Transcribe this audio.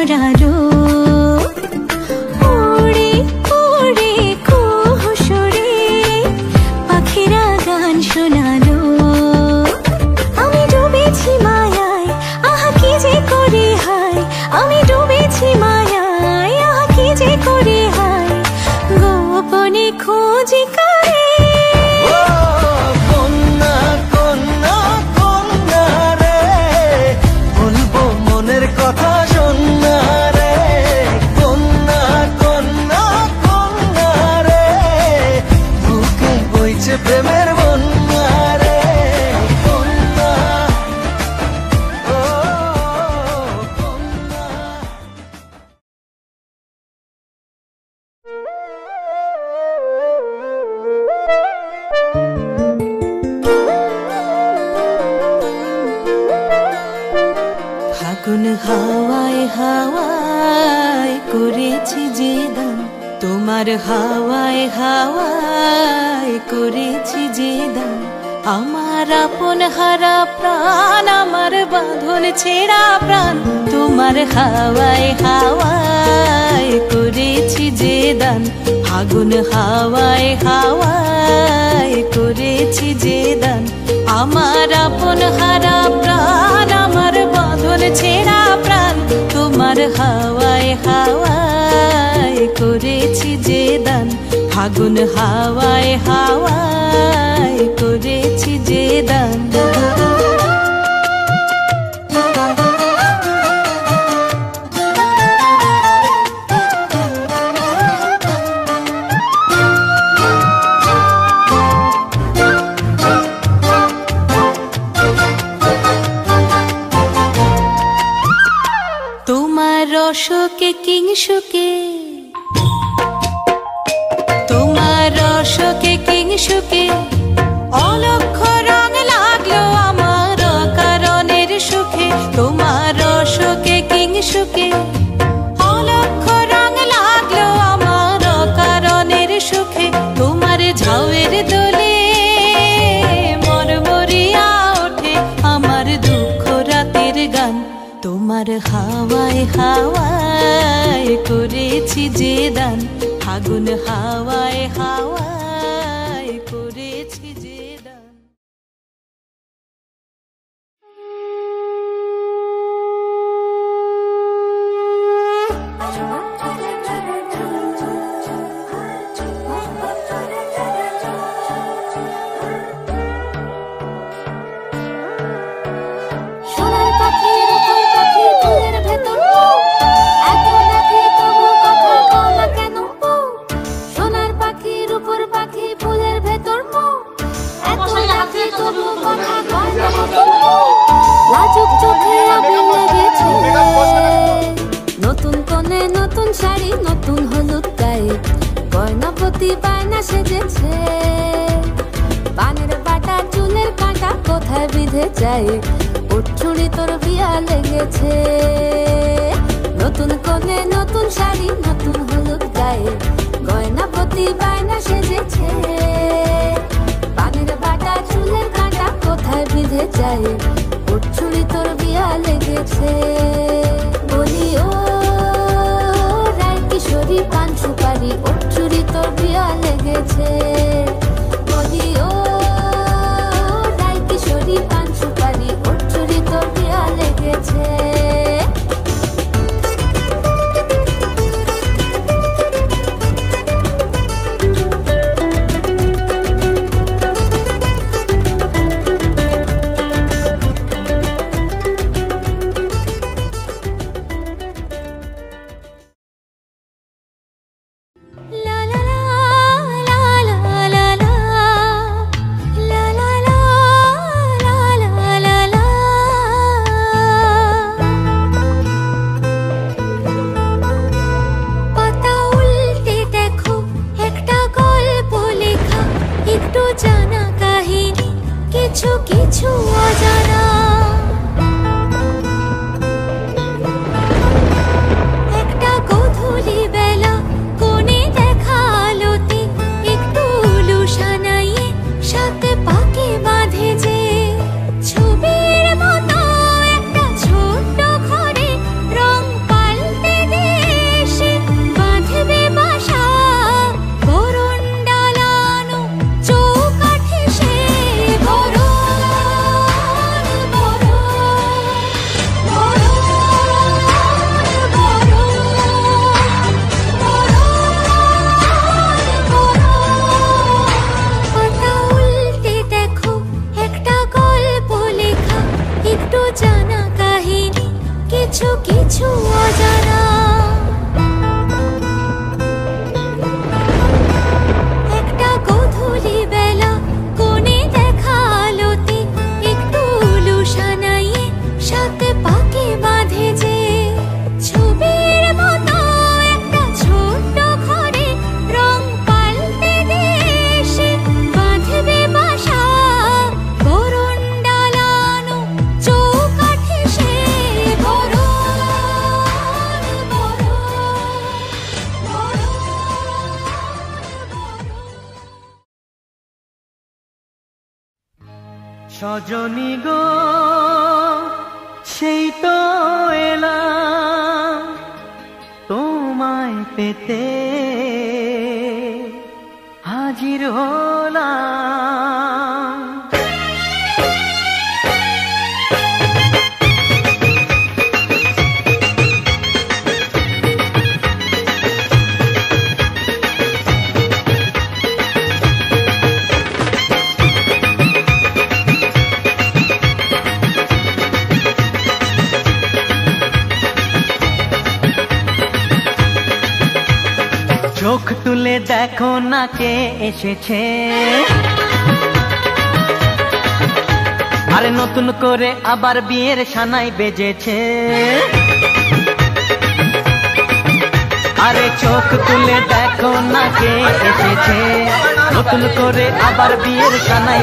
জড়ালো উড়ে উড়ে কুহুসুরে পাখিরা গান শোনালো আমি ডুবেছি মায়ায় আহা কি যে করে হায় আমি ডুবেছি মায়ায় আহা কি যে করে হায় গোপনে খোঁজি করে প্রেমের বন্যা রে বন্যা ও বন্যা ফাগুন হাওয়ায় হাওয়ায় করেছি যে দান তোমার হাওয়ায় হাওয়ায় করেছি যে দান আমার আপন হারা প্রাণ আমার বাঁধন ছেঁড়া প্রাণ তোমার হাওয়ায় হাওয়ায় করেছি যে দান ফাগুন হাওয়ায় হাওয়ায় করেছি যে দান আমার আপন হারা প্রাণ আমার বাঁধন ছেঁড়া প্রাণ তোমার হাওয়ায় হাওয়ায় করেছি যে দান ফাগুন হাওয়ায় হাওয়ায় করেছি যে দান তোমার রসকে কিংসুকে তোমার রসকে কিংসুকে অলক্ষ রং লাগলো আমার কারণের সুখে তোমার রসকে কিংসুকে অলক্ষ রং লাগলো আমার কারণের সুখে তোমার ঝাউয়ের দোলে মরমরিয়া ওঠে আমার দুঃখ রাতের গান তোমার হাওয়ায় হাওয়ায় করেছি যে দান ফাগুন হাওয়ায় হাওয়ায় করেছি যে দান নতুন কোণে নতুন শাড়ি নতুন হলুদ গায়ে গয়নাপতি বায়না সেজেছে পানের বাটা চুলের কাঁটা কোথায় বিঁধে যায় ওর চুড়ি তোর বিয়া লেগেছে নতুন কোণে নতুন শাড়ি নতুন হলুদ গায়ে গয়নাপতি বায়না সেজেছে পানের বাটা চুলের কাঁটা কোথায় বিঁধে যায় ওর চুড়ি তোর বিয়া লেগেছে বলি ও রায় কিশোরী পান সুপারি ওর চুড়ি তোর বিয়া লেগেছে বলি ও রায় কিশোরী পান সুপারি ওর চুড়ি তোর বিয়া লেগেছে কিছু কিছু অজানা। একটা গধূলি বেলা কোণে দেখা আলোতে একটু লুসানাইয়ে সাথে পাকে বাঁধে যে ছবির মতো একটা ছোট্ট ঘরে রং পাল্টে দিয়ে এসে বাঁধবে বাসা বরণ ডালানো চৌকাঠে সে সজনী গো সেই তো এলাম তোমায় পেতে হাজির হলাম। চোখ তুলে দেখো না কে এসেছে, আরে নতুন করে আবার বিয়ের সানাই বেজেছে। আরে চোখ তুলে দেখো না কে এসেছে, নতুন করে আবার বিয়ের সানাই